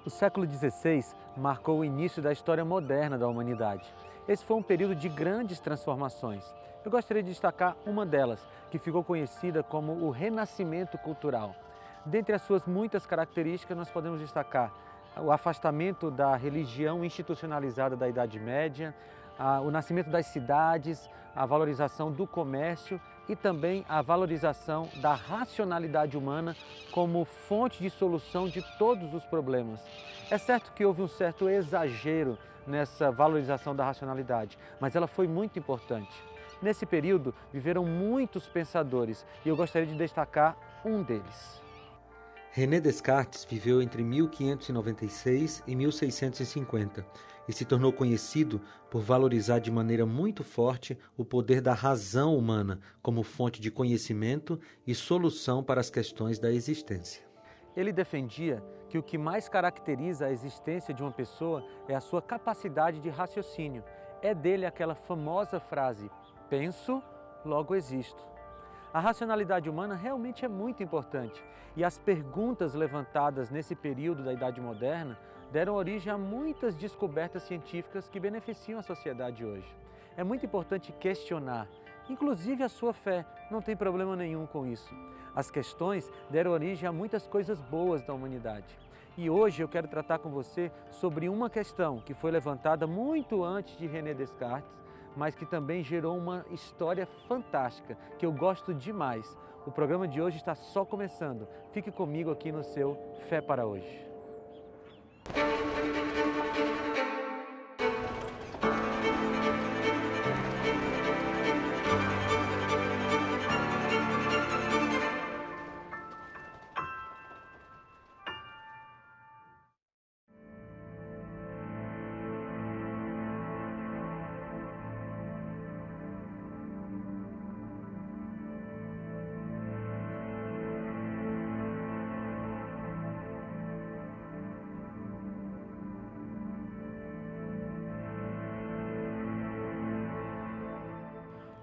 O século XVI marcou o início da história moderna da humanidade. Esse foi um período de grandes transformações. Eu gostaria de destacar uma delas, que ficou conhecida como o Renascimento Cultural. Dentre as suas muitas características, nós podemos destacar o afastamento da religião institucionalizada da Idade Média, o nascimento das cidades, a valorização do comércio e também a valorização da racionalidade humana como fonte de solução de todos os problemas. É certo que houve um certo exagero nessa valorização da racionalidade, mas ela foi muito importante. Nesse período, viveram muitos pensadores e eu gostaria de destacar um deles. René Descartes viveu entre 1596 e 1650 e se tornou conhecido por valorizar de maneira muito forte o poder da razão humana como fonte de conhecimento e solução para as questões da existência. Ele defendia que o que mais caracteriza a existência de uma pessoa é a sua capacidade de raciocínio. É dele aquela famosa frase: penso, logo existo. A racionalidade humana realmente é muito importante e as perguntas levantadas nesse período da Idade Moderna deram origem a muitas descobertas científicas que beneficiam a sociedade hoje. É muito importante questionar, inclusive a sua fé, não tem problema nenhum com isso. As questões deram origem a muitas coisas boas da humanidade. E hoje eu quero tratar com você sobre uma questão que foi levantada muito antes de René Descartes, mas que também gerou uma história fantástica, que eu gosto demais. O programa de hoje está só começando. Fique comigo aqui no seu Fé para Hoje.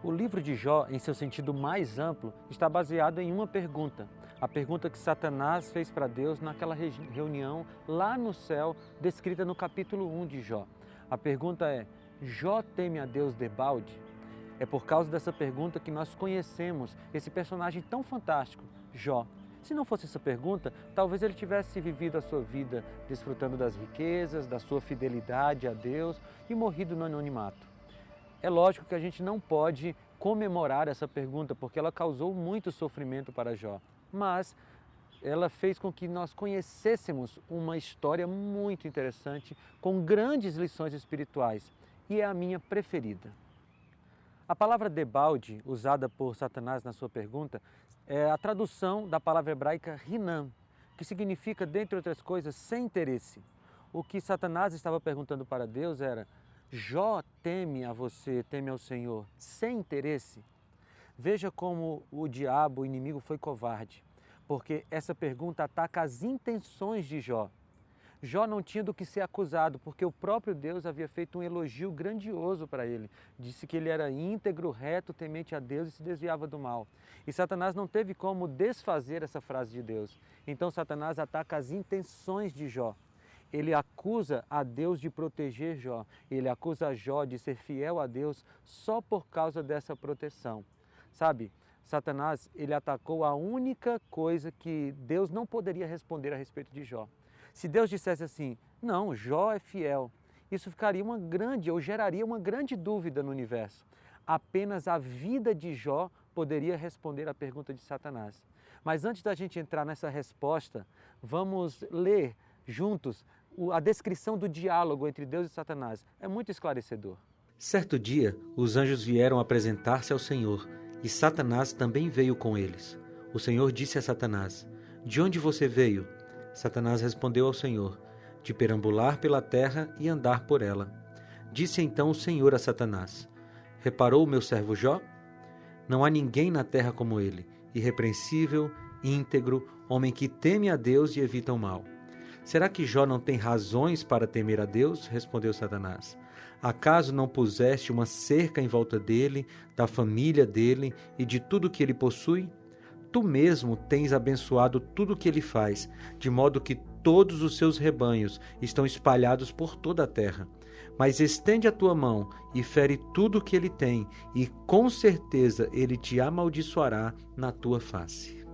O livro de Jó, em seu sentido mais amplo, está baseado em uma pergunta. A pergunta que Satanás fez para Deus naquela reunião lá no céu, descrita no capítulo 1 de Jó. A pergunta é: Jó teme a Deus debalde? É por causa dessa pergunta que nós conhecemos esse personagem tão fantástico, Jó. Se não fosse essa pergunta, talvez ele tivesse vivido a sua vida desfrutando das riquezas, da sua fidelidade a Deus e morrido no anonimato. É lógico que a gente não pode comemorar essa pergunta, porque ela causou muito sofrimento para Jó. Mas ela fez com que nós conhecêssemos uma história muito interessante, com grandes lições espirituais, e é a minha preferida. A palavra debalde, usada por Satanás na sua pergunta, é a tradução da palavra hebraica rinam, que significa, dentre outras coisas, sem interesse. O que Satanás estava perguntando para Deus era: Jó teme a você, teme ao Senhor, sem interesse? Veja como o diabo, o inimigo, foi covarde, porque essa pergunta ataca as intenções de Jó. Jó não tinha do que ser acusado, porque o próprio Deus havia feito um elogio grandioso para ele. Disse que ele era íntegro, reto, temente a Deus e se desviava do mal. E Satanás não teve como desfazer essa frase de Deus. Então Satanás ataca as intenções de Jó. Ele acusa a Deus de proteger Jó. Ele acusa Jó de ser fiel a Deus só por causa dessa proteção. Sabe, Satanás, ele atacou a única coisa que Deus não poderia responder a respeito de Jó. Se Deus dissesse assim: não, Jó é fiel, isso geraria uma grande dúvida no universo. Apenas a vida de Jó poderia responder à pergunta de Satanás. Mas antes da gente entrar nessa resposta, vamos ler juntos a descrição do diálogo entre Deus e Satanás. É muito esclarecedor. Certo dia, os anjos vieram apresentar-se ao Senhor, e Satanás também veio com eles. O Senhor disse a Satanás: de onde você veio? Satanás respondeu ao Senhor: de perambular pela terra e andar por ela. Disse então o Senhor a Satanás: reparou o meu servo Jó? Não há ninguém na terra como ele, irrepreensível, íntegro, homem que teme a Deus e evita o mal. Será que Jó não tem razões para temer a Deus? Respondeu Satanás. Acaso não puseste uma cerca em volta dele, da família dele e de tudo que ele possui? tu mesmo tens abençoado tudo o que ele faz, de modo que todos os seus rebanhos estão espalhados por toda a terra. Mas estende a tua mão e fere tudo o que ele tem, e com certeza ele te amaldiçoará na tua face.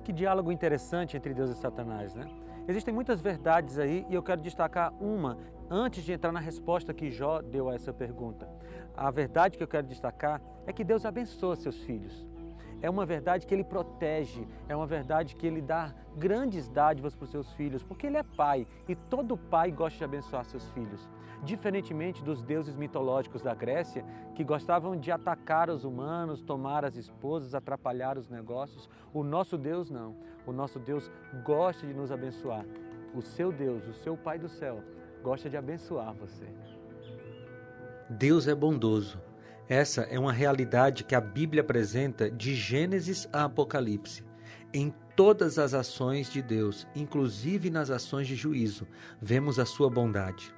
Que diálogo interessante entre Deus e Satanás, né? Existem muitas verdades aí e eu quero destacar uma antes de entrar na resposta que Jó deu a essa pergunta. A verdade que eu quero destacar é que Deus abençoa seus filhos. É uma verdade que Ele protege, é uma verdade que Ele dá grandes dádivas para os seus filhos, porque Ele é pai e todo pai gosta de abençoar seus filhos. Diferentemente dos deuses mitológicos da Grécia, que gostavam de atacar os humanos, tomar as esposas, atrapalhar os negócios, o nosso Deus não. O nosso Deus gosta de nos abençoar. O seu Deus, o seu Pai do céu, gosta de abençoar você. Deus é bondoso. Essa é uma realidade que a Bíblia apresenta de Gênesis a Apocalipse. Em todas as ações de Deus, inclusive nas ações de juízo, vemos a sua bondade.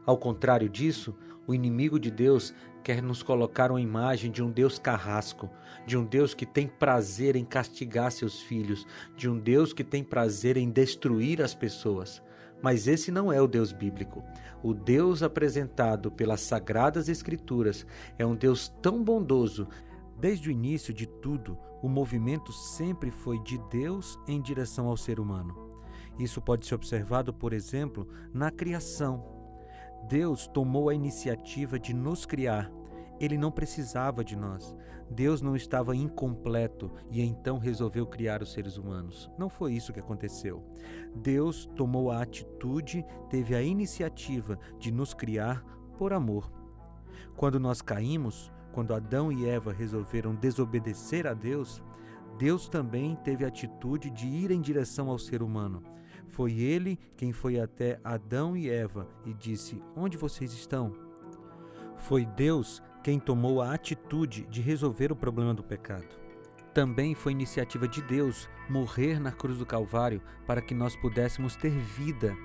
Ao contrário disso, o inimigo de Deus quer nos colocar uma imagem de um Deus carrasco, de um Deus que tem prazer em castigar seus filhos, de um Deus que tem prazer em destruir as pessoas. Mas esse não é o Deus bíblico. O Deus apresentado pelas Sagradas Escrituras é um Deus tão bondoso. Desde o início de tudo, o movimento sempre foi de Deus em direção ao ser humano. Isso pode ser observado, por exemplo, na criação. Deus tomou a iniciativa de nos criar. Ele não precisava de nós. Deus não estava incompleto e então resolveu criar os seres humanos. Não foi isso que aconteceu. Deus tomou a atitude, teve a iniciativa de nos criar por amor. Quando nós caímos, quando Adão e Eva resolveram desobedecer a Deus, Deus também teve a atitude de ir em direção ao ser humano. Foi Ele quem foi até Adão e Eva e disse: "Onde vocês estão?" Foi Deus quem tomou a atitude de resolver o problema do pecado. Também foi iniciativa de Deus morrer na cruz do Calvário para que nós pudéssemos ter vida.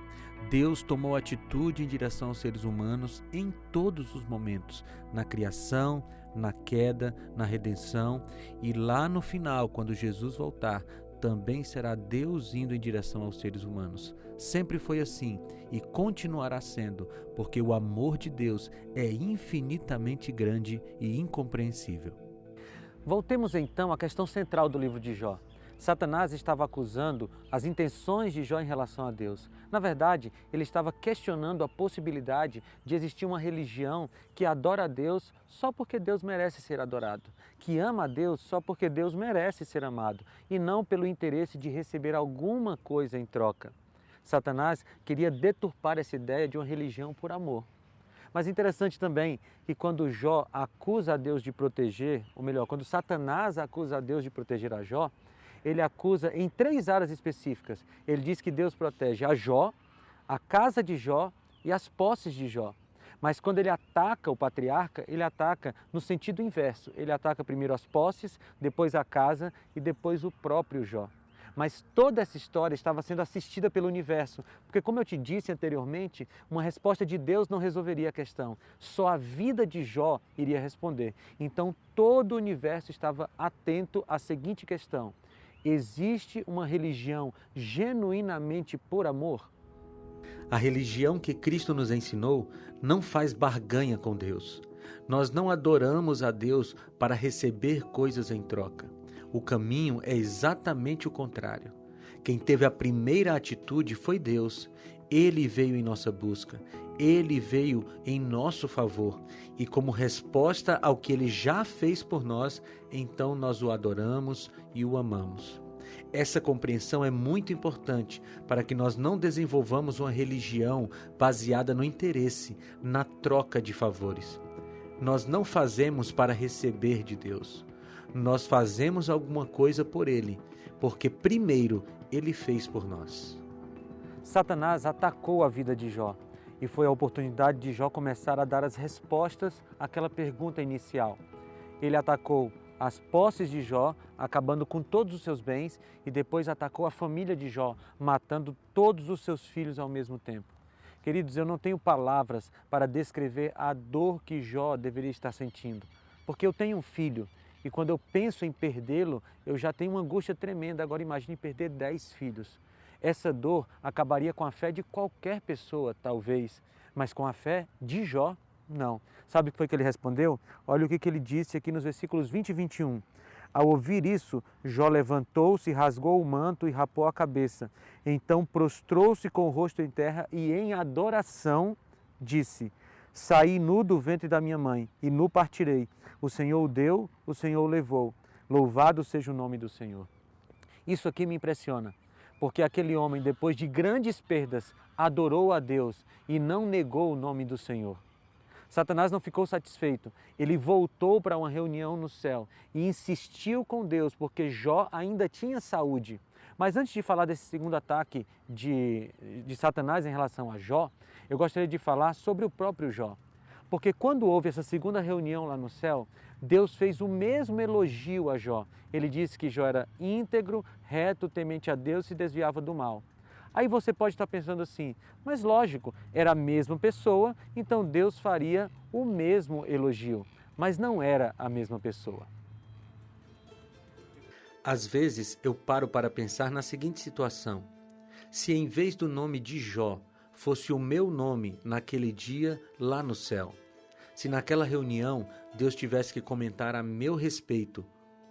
Deus tomou atitude em direção aos seres humanos em todos os momentos, na criação, na queda, na redenção e lá no final, quando Jesus voltar, também será Deus indo em direção aos seres humanos. Sempre foi assim e continuará sendo, porque o amor de Deus é infinitamente grande e incompreensível. Voltemos então à questão central do livro de Jó. Satanás estava acusando as intenções de Jó em relação a Deus. Na verdade, ele estava questionando a possibilidade de existir uma religião que adora a Deus só porque Deus merece ser adorado, que ama a Deus só porque Deus merece ser amado, e não pelo interesse de receber alguma coisa em troca. Satanás queria deturpar essa ideia de uma religião por amor. Mas interessante também que quando Jó acusa a Deus de proteger, ou melhor, quando Satanás acusa a Deus de proteger a Jó, ele acusa em 3 áreas específicas. Ele diz que Deus protege a Jó, a casa de Jó e as posses de Jó. Mas quando ele ataca o patriarca, ele ataca no sentido inverso. Ele ataca primeiro as posses, depois a casa e depois o próprio Jó. Mas toda essa história estava sendo assistida pelo universo, porque como eu te disse anteriormente, uma resposta de Deus não resolveria a questão. Só a vida de Jó iria responder. Então todo o universo estava atento à seguinte questão: existe uma religião genuinamente por amor? A religião que Cristo nos ensinou não faz barganha com Deus. Nós não adoramos a Deus para receber coisas em troca. O caminho é exatamente o contrário. Quem teve a primeira atitude foi Deus. Ele veio em nossa busca. Ele veio em nosso favor. E como resposta ao que Ele já fez por nós, então nós o adoramos e o amamos. Essa compreensão é muito importante para que nós não desenvolvamos uma religião baseada no interesse, na troca de favores. Nós não fazemos para receber de Deus. Nós fazemos alguma coisa por Ele, porque primeiro Ele fez por nós. Satanás atacou a vida de Jó e foi a oportunidade de Jó começar a dar as respostas àquela pergunta inicial. Ele atacou as posses de Jó, acabando com todos os seus bens, e depois atacou a família de Jó, matando todos os seus filhos ao mesmo tempo. Queridos, eu não tenho palavras para descrever a dor que Jó deveria estar sentindo, porque eu tenho um filho E quando eu penso em perdê-lo, eu já tenho uma angústia tremenda. Agora imagine perder 10 filhos. Essa dor acabaria com a fé de qualquer pessoa, talvez, mas com a fé de Jó, não. Sabe o que foi que ele respondeu? Olha o que ele disse aqui nos versículos 20 e 21. Ao ouvir isso, Jó levantou-se, rasgou o manto e rapou a cabeça. Então prostrou-se com o rosto em terra e em adoração disse: Saí nu do ventre da minha mãe e nu partirei. O Senhor o deu, o Senhor o levou. Louvado seja o nome do Senhor. Isso aqui me impressiona, porque aquele homem, depois de grandes perdas, adorou a Deus e não negou o nome do Senhor. Satanás não ficou satisfeito. Ele voltou para uma reunião no céu e insistiu com Deus, porque Jó ainda tinha saúde. Mas antes de falar desse segundo ataque de Satanás em relação a Jó, eu gostaria de falar sobre o próprio Jó. Porque quando houve essa segunda reunião lá no céu, Deus fez o mesmo elogio a Jó. Ele disse que Jó era íntegro, reto, temente a Deus e se desviava do mal. Aí você pode estar pensando assim, mas lógico, era a mesma pessoa, então Deus faria o mesmo elogio. Mas não era a mesma pessoa. Às vezes eu paro para pensar na seguinte situação: se em vez do nome de Jó fosse o meu nome naquele dia lá no céu, se naquela reunião Deus tivesse que comentar a meu respeito,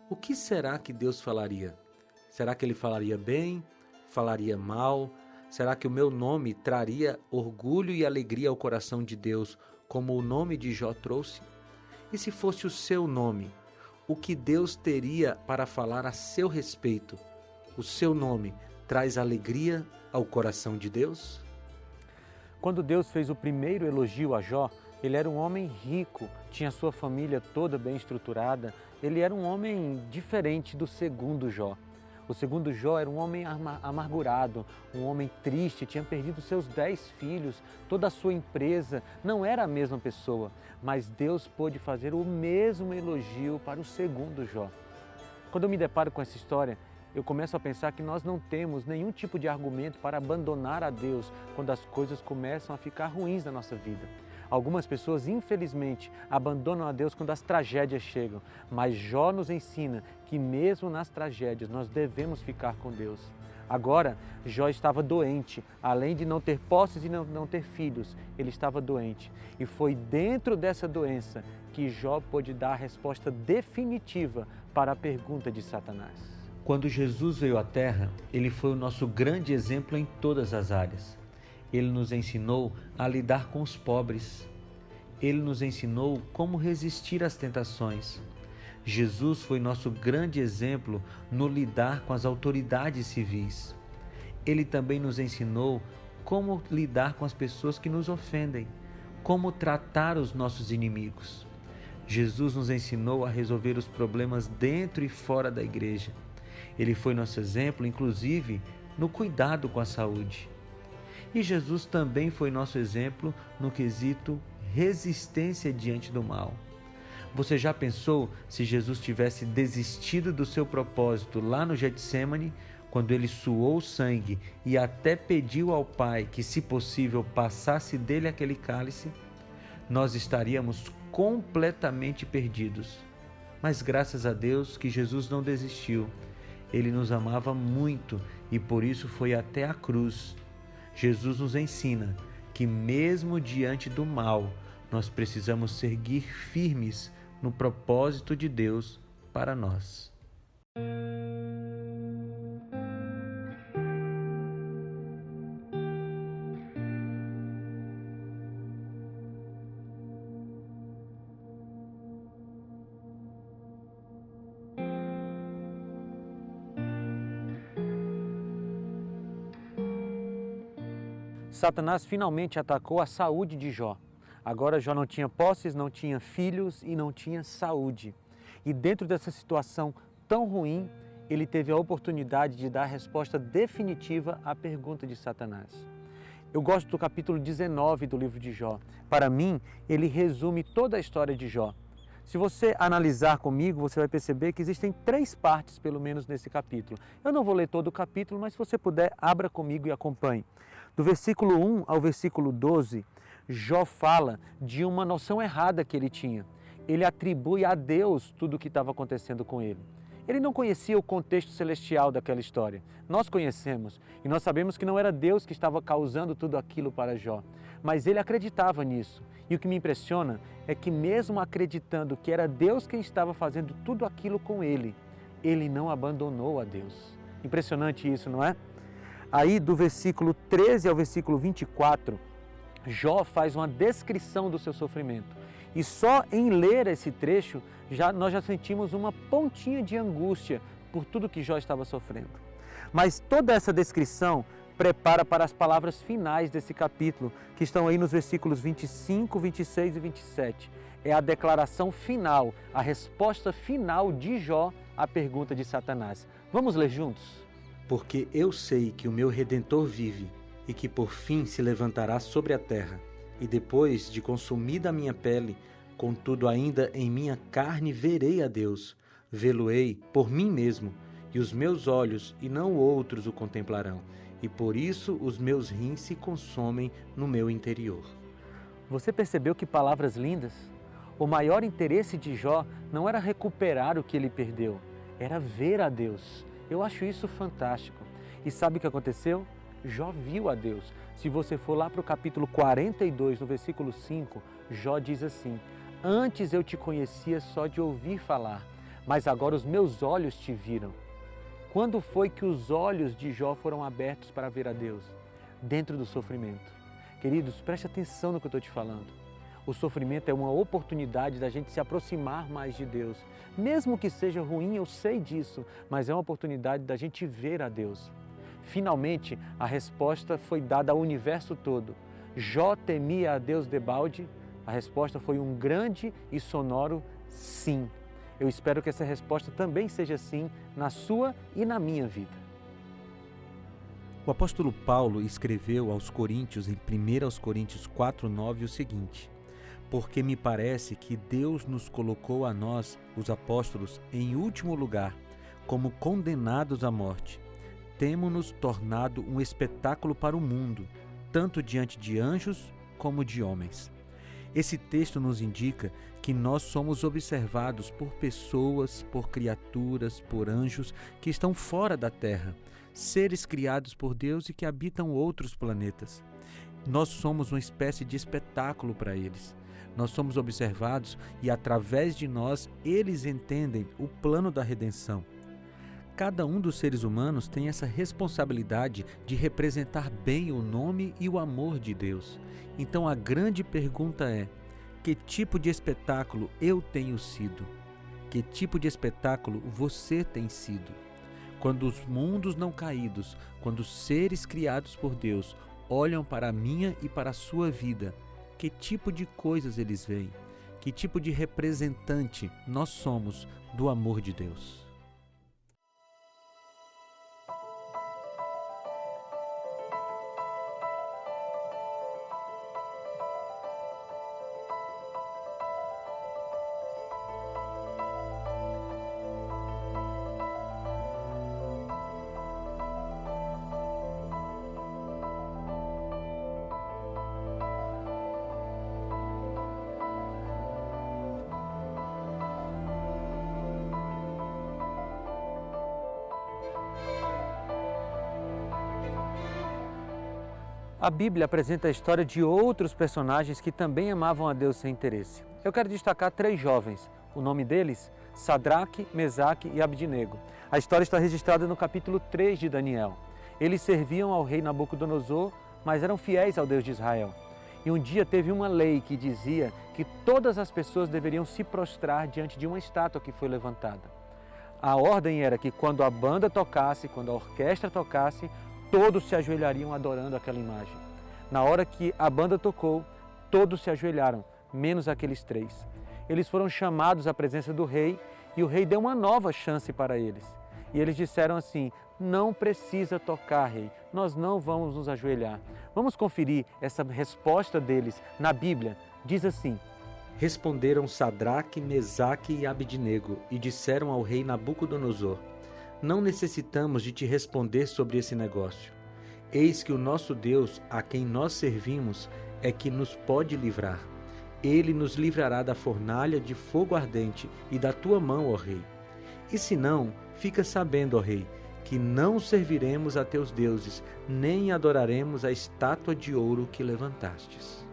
o que será que Deus falaria? Será que ele falaria bem? Falaria mal? Será que o meu nome traria orgulho e alegria ao coração de Deus, como o nome de Jó trouxe? E se fosse o seu nome, o que Deus teria para falar a seu respeito? O seu nome traz alegria ao coração de Deus? Quando Deus fez o primeiro elogio a Jó, ele era um homem rico, tinha sua família toda bem estruturada, ele era um homem diferente do segundo Jó. O segundo Jó era um homem amargurado, um homem triste, tinha perdido seus 10 filhos, toda a sua empresa, não era a mesma pessoa. Mas Deus pôde fazer o mesmo elogio para o segundo Jó. Quando eu me deparo com essa história, eu começo a pensar que nós não temos nenhum tipo de argumento para abandonar a Deus quando as coisas começam a ficar ruins na nossa vida. Algumas pessoas, infelizmente, abandonam a Deus quando as tragédias chegam, mas Jó nos ensina que mesmo nas tragédias nós devemos ficar com Deus. Agora, Jó estava doente, além de não ter posses e não ter filhos, ele estava doente. E foi dentro dessa doença que Jó pôde dar a resposta definitiva para a pergunta de Satanás. Quando Jesus veio à Terra, ele foi o nosso grande exemplo em todas as áreas. Ele nos ensinou a lidar com os pobres. Ele nos ensinou como resistir às tentações. Jesus foi nosso grande exemplo no lidar com as autoridades civis. Ele também nos ensinou como lidar com as pessoas que nos ofendem, como tratar os nossos inimigos. Jesus nos ensinou a resolver os problemas dentro e fora da igreja. Ele foi nosso exemplo, inclusive, no cuidado com a saúde. E Jesus também foi nosso exemplo no quesito resistência diante do mal. Você já pensou se Jesus tivesse desistido do seu propósito lá no Getsêmani, quando ele suou sangue e até pediu ao Pai que, se possível, passasse dele aquele cálice? Nós estaríamos completamente perdidos. Mas graças a Deus que Jesus não desistiu. Ele nos amava muito e por isso foi até a cruz. Jesus nos ensina que mesmo diante do mal, nós precisamos seguir firmes no propósito de Deus para nós. Satanás finalmente atacou a saúde de Jó. Agora Jó não tinha posses, não tinha filhos e não tinha saúde. E dentro dessa situação tão ruim, ele teve a oportunidade de dar a resposta definitiva à pergunta de Satanás. Eu gosto do capítulo 19 do livro de Jó. Para mim, ele resume toda a história de Jó. Se você analisar comigo, você vai perceber que existem 3 partes, pelo menos, nesse capítulo. Eu não vou ler todo o capítulo, mas se você puder, abra comigo e acompanhe. Do versículo 1 ao versículo 12, Jó fala de uma noção errada que ele tinha. ele atribui a Deus tudo o que estava acontecendo com ele. Ele não conhecia o contexto celestial daquela história. Nós conhecemos e nós sabemos que não era Deus que estava causando tudo aquilo para Jó, mas ele acreditava nisso. E o que me impressiona é que mesmo acreditando que era Deus quem estava fazendo tudo aquilo com ele, ele não abandonou a Deus. Impressionante isso, não é? Aí do versículo 13 ao versículo 24, Jó faz uma descrição do seu sofrimento. E só em ler esse trecho, nós já sentimos uma pontinha de angústia por tudo que Jó estava sofrendo. Mas toda essa descrição prepara para as palavras finais desse capítulo, que estão aí nos versículos 25, 26 e 27. É a declaração final, a resposta final de Jó à pergunta de Satanás. Vamos ler juntos? Porque eu sei que o meu Redentor vive e que por fim se levantará sobre a terra. E depois de consumida a minha pele, contudo ainda em minha carne verei a Deus. Vê-lo-ei por mim mesmo, e os meus olhos e não outros o contemplarão. E por isso os meus rins se consomem no meu interior. Você percebeu que palavras lindas? O maior interesse de Jó não era recuperar o que ele perdeu, era ver a Deus. Eu acho isso fantástico. E sabe o que aconteceu? Jó viu a Deus. Se você for lá para o capítulo 42, no versículo 5, Jó diz assim: antes eu te conhecia só de ouvir falar, mas agora os meus olhos te viram. Quando foi que os olhos de Jó foram abertos para ver a Deus? Dentro do sofrimento. Queridos, preste atenção no que eu estou te falando. O sofrimento é uma oportunidade da gente se aproximar mais de Deus. Mesmo que seja ruim, eu sei disso, mas é uma oportunidade da gente ver a Deus. Finalmente, a resposta foi dada ao universo todo. Jó temia a Deus debalde? A resposta foi um grande e sonoro sim. Eu espero que essa resposta também seja sim na sua e na minha vida. O apóstolo Paulo escreveu aos Coríntios, em 1 Coríntios 4:9, o seguinte: porque me parece que Deus nos colocou a nós, os apóstolos, em último lugar, como condenados à morte. Temo-nos tornado um espetáculo para o mundo, tanto diante de anjos como de homens. Esse texto nos indica que nós somos observados por pessoas, por criaturas, por anjos que estão fora da Terra, seres criados por Deus e que habitam outros planetas. Nós somos uma espécie de espetáculo para eles. Nós somos observados e, através de nós, eles entendem o plano da redenção. Cada um dos seres humanos tem essa responsabilidade de representar bem o nome e o amor de Deus. Então a grande pergunta é: que tipo de espetáculo eu tenho sido? Que tipo de espetáculo você tem sido? Quando os mundos não caídos, quando os seres criados por Deus olham para a minha e para a sua vida, que tipo de coisas eles veem? Que tipo de representante nós somos do amor de Deus? A Bíblia apresenta a história de outros personagens que também amavam a Deus sem interesse. Eu quero destacar 3 jovens. O nome deles, Sadraque, Mesaque e Abdinego. A história está registrada no capítulo 3 de Daniel. Eles serviam ao rei Nabucodonosor, mas eram fiéis ao Deus de Israel. E um dia teve uma lei que dizia que todas as pessoas deveriam se prostrar diante de uma estátua que foi levantada. A ordem era que quando a banda tocasse, quando a orquestra tocasse, todos se ajoelhariam adorando aquela imagem. Na hora que a banda tocou, todos se ajoelharam, menos aqueles 3. Eles foram chamados à presença do rei e o rei deu uma nova chance para eles. E eles disseram assim: não precisa tocar, rei, nós não vamos nos ajoelhar. Vamos conferir essa resposta deles na Bíblia. Diz assim: Responderam Sadraque, Mesaque e Abdinego e disseram ao rei Nabucodonosor: não necessitamos de te responder sobre esse negócio. Eis que o nosso Deus, a quem nós servimos, é que nos pode livrar. ele nos livrará da fornalha de fogo ardente e da tua mão, ó rei. E se não, fica sabendo, ó rei, que não serviremos a teus deuses, nem adoraremos a estátua de ouro que levantastes.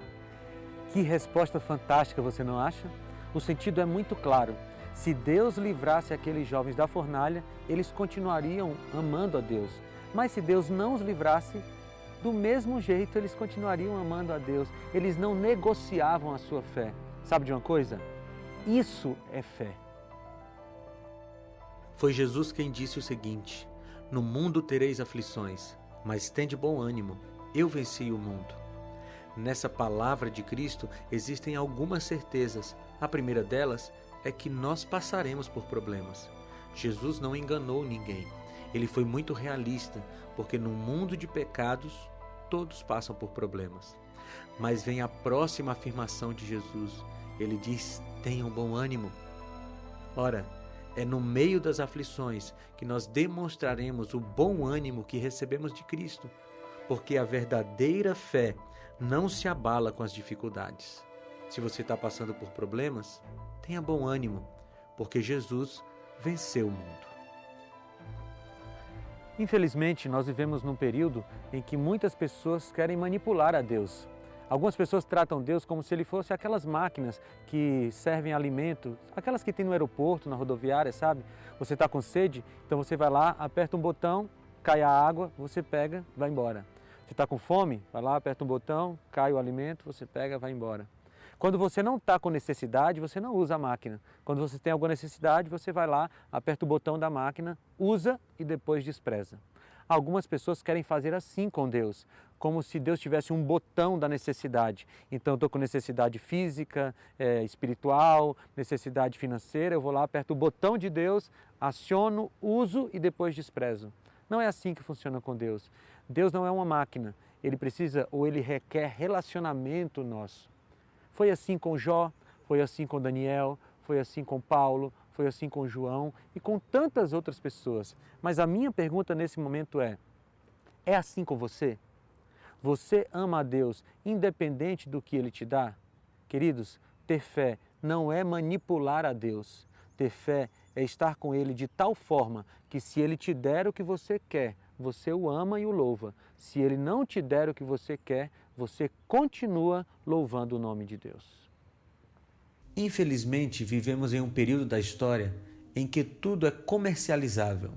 Que resposta fantástica, você não acha? O sentido é muito claro. Se Deus livrasse aqueles jovens da fornalha, eles continuariam amando a Deus. Mas se Deus não os livrasse, do mesmo jeito eles continuariam amando a Deus. Eles não negociavam a sua fé. Sabe de uma coisa? Isso é fé. Foi Jesus quem disse o seguinte: no mundo tereis aflições, mas tende bom ânimo, eu venci o mundo. Nessa palavra de Cristo existem algumas certezas. A primeira delas é que nós passaremos por problemas. Jesus não enganou ninguém. Ele foi muito realista, porque no mundo de pecados, todos passam por problemas. Mas vem a próxima afirmação de Jesus. Ele diz: tenham bom ânimo. Ora, é no meio das aflições que nós demonstraremos o bom ânimo que recebemos de Cristo, porque a verdadeira fé não se abala com as dificuldades. Se você está passando por problemas, tenha bom ânimo, porque Jesus venceu o mundo. Infelizmente, nós vivemos num período em que muitas pessoas querem manipular a Deus. Algumas pessoas tratam Deus como se ele fosse aquelas máquinas que servem alimento, aquelas que tem no aeroporto, na rodoviária, sabe? Você está com sede, então você vai lá, aperta um botão, cai a água, você pega, vai embora. Você está com fome, vai lá, aperta um botão, cai o alimento, você pega, vai embora. Quando você não está com necessidade, você não usa a máquina. Quando você tem alguma necessidade, você vai lá, aperta o botão da máquina, usa e depois despreza. Algumas pessoas querem fazer assim com Deus, como se Deus tivesse um botão da necessidade. Então, eu estou com necessidade física, espiritual, necessidade financeira, eu vou lá, aperto o botão de Deus, aciono, uso e depois desprezo. Não é assim que funciona com Deus. Deus não é uma máquina, ele precisa ou ele requer relacionamento nosso. Foi assim com Jó, foi assim com Daniel, foi assim com Paulo, foi assim com João e com tantas outras pessoas. Mas a minha pergunta nesse momento é assim com você? Você ama a Deus independente do que Ele te dá? Queridos, ter fé não é manipular a Deus. Ter fé é estar com Ele de tal forma que se Ele te der o que você quer, você o ama e o louva. Se Ele não te der o que você quer, você continua louvando o nome de Deus. Infelizmente, vivemos em um período da história em que tudo é comercializável.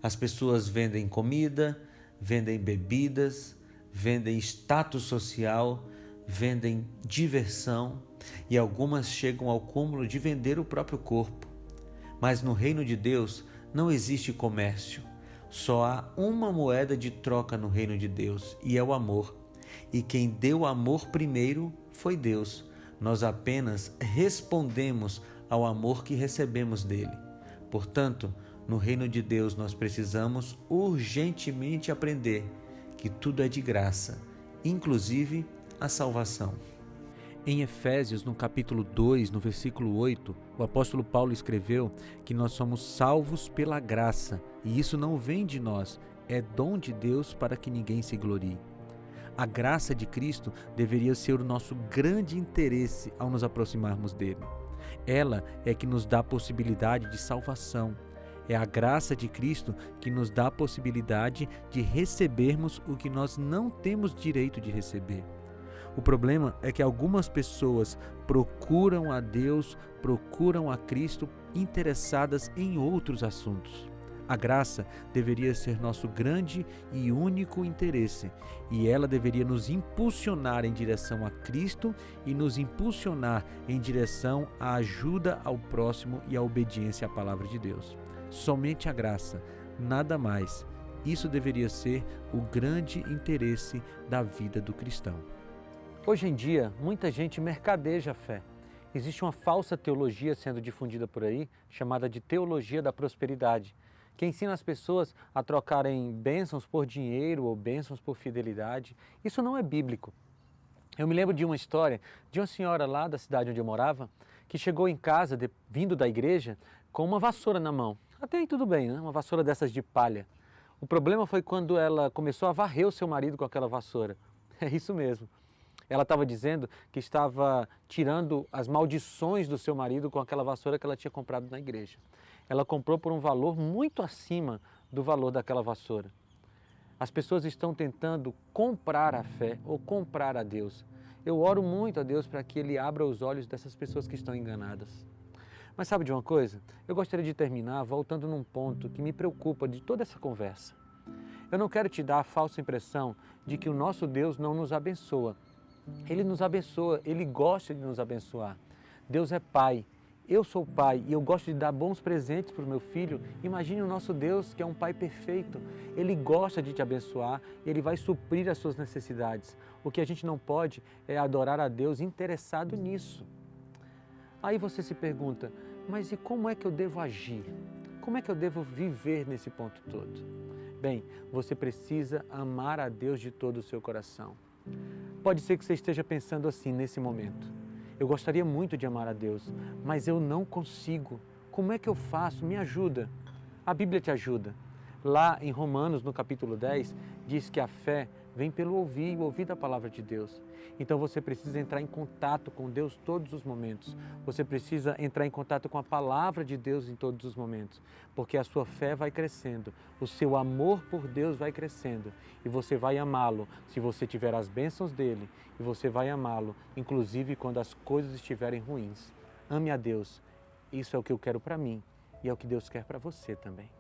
As pessoas vendem comida, vendem bebidas, vendem status social, vendem diversão e algumas chegam ao cúmulo de vender o próprio corpo. Mas no reino de Deus não existe comércio. Só há uma moeda de troca no reino de Deus e é o amor. E quem deu o amor primeiro foi Deus. Nós apenas respondemos ao amor que recebemos dele. Portanto, no reino de Deus nós precisamos urgentemente aprender que tudo é de graça, inclusive a salvação. Em Efésios, no capítulo 2, no versículo 8, o apóstolo Paulo escreveu que nós somos salvos pela graça, e isso não vem de nós, é dom de Deus para que ninguém se glorie. A graça de Cristo deveria ser o nosso grande interesse ao nos aproximarmos dele. Ela é que nos dá a possibilidade de salvação. É a graça de Cristo que nos dá a possibilidade de recebermos o que nós não temos direito de receber. O problema é que algumas pessoas procuram a Deus, procuram a Cristo interessadas em outros assuntos. A graça deveria ser nosso grande e único interesse, e ela deveria nos impulsionar em direção a Cristo e nos impulsionar em direção à ajuda ao próximo e à obediência à palavra de Deus. Somente a graça, nada mais. Isso deveria ser o grande interesse da vida do cristão. Hoje em dia, muita gente mercadeja a fé. Existe uma falsa teologia sendo difundida por aí, chamada de teologia da prosperidade, que ensina as pessoas a trocarem bênçãos por dinheiro ou bênçãos por fidelidade. Isso não é bíblico. Eu me lembro de uma história de uma senhora lá da cidade onde eu morava, que chegou em casa, vindo da igreja, com uma vassoura na mão. Até aí tudo bem, né? Uma vassoura dessas de palha. O problema foi quando ela começou a varrer o seu marido com aquela vassoura. É isso mesmo. Ela estava dizendo que estava tirando as maldições do seu marido com aquela vassoura que ela tinha comprado na igreja. Ela comprou por um valor muito acima do valor daquela vassoura. As pessoas estão tentando comprar a fé ou comprar a Deus. Eu oro muito a Deus para que Ele abra os olhos dessas pessoas que estão enganadas. Mas sabe de uma coisa? Eu gostaria de terminar voltando num ponto que me preocupa de toda essa conversa. Eu não quero te dar a falsa impressão de que o nosso Deus não nos abençoa. Ele nos abençoa, Ele gosta de nos abençoar. Deus é Pai, eu sou pai e eu gosto de dar bons presentes para o meu filho. Imagine o nosso Deus, que é um Pai perfeito. Ele gosta de te abençoar, Ele vai suprir as suas necessidades. O que a gente não pode é adorar a Deus interessado nisso. Aí você se pergunta, mas e como é que eu devo agir? Como é que eu devo viver nesse ponto todo? Bem, você precisa amar a Deus de todo o seu coração. Pode ser que você esteja pensando assim nesse momento. Eu gostaria muito de amar a Deus, mas eu não consigo. Como é que eu faço? Me ajuda. A Bíblia te ajuda. Lá em Romanos, no capítulo 10, diz que a fé vem pelo ouvir e ouvir da palavra de Deus. Então você precisa entrar em contato com Deus todos os momentos. Você precisa entrar em contato com a palavra de Deus em todos os momentos, porque a sua fé vai crescendo, o seu amor por Deus vai crescendo e você vai amá-lo se você tiver as bênçãos dele e você vai amá-lo, inclusive quando as coisas estiverem ruins. Ame a Deus. Isso é o que eu quero para mim e é o que Deus quer para você também.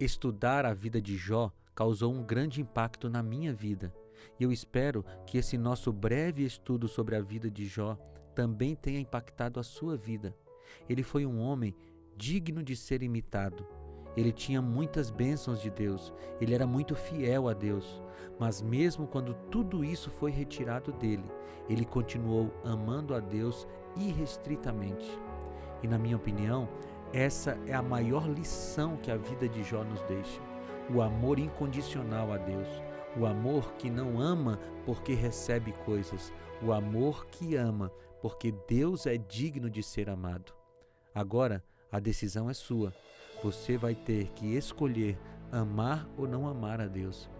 Estudar a vida de Jó causou um grande impacto na minha vida. E eu espero que esse nosso breve estudo sobre a vida de Jó também tenha impactado a sua vida. Ele foi um homem digno de ser imitado. Ele tinha muitas bênçãos de Deus, ele era muito fiel a Deus. Mas mesmo quando tudo isso foi retirado dele, ele continuou amando a Deus irrestritamente. E na minha opinião, essa é a maior lição que a vida de Jó nos deixa. O amor incondicional a Deus. O amor que não ama porque recebe coisas. O amor que ama porque Deus é digno de ser amado. Agora, a decisão é sua. Você vai ter que escolher amar ou não amar a Deus.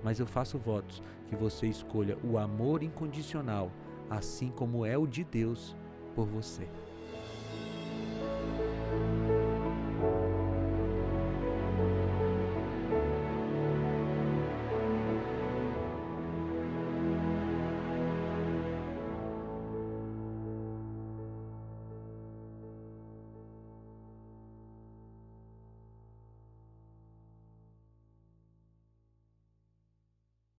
Mas eu faço votos que você escolha o amor incondicional, assim como é o de Deus por você.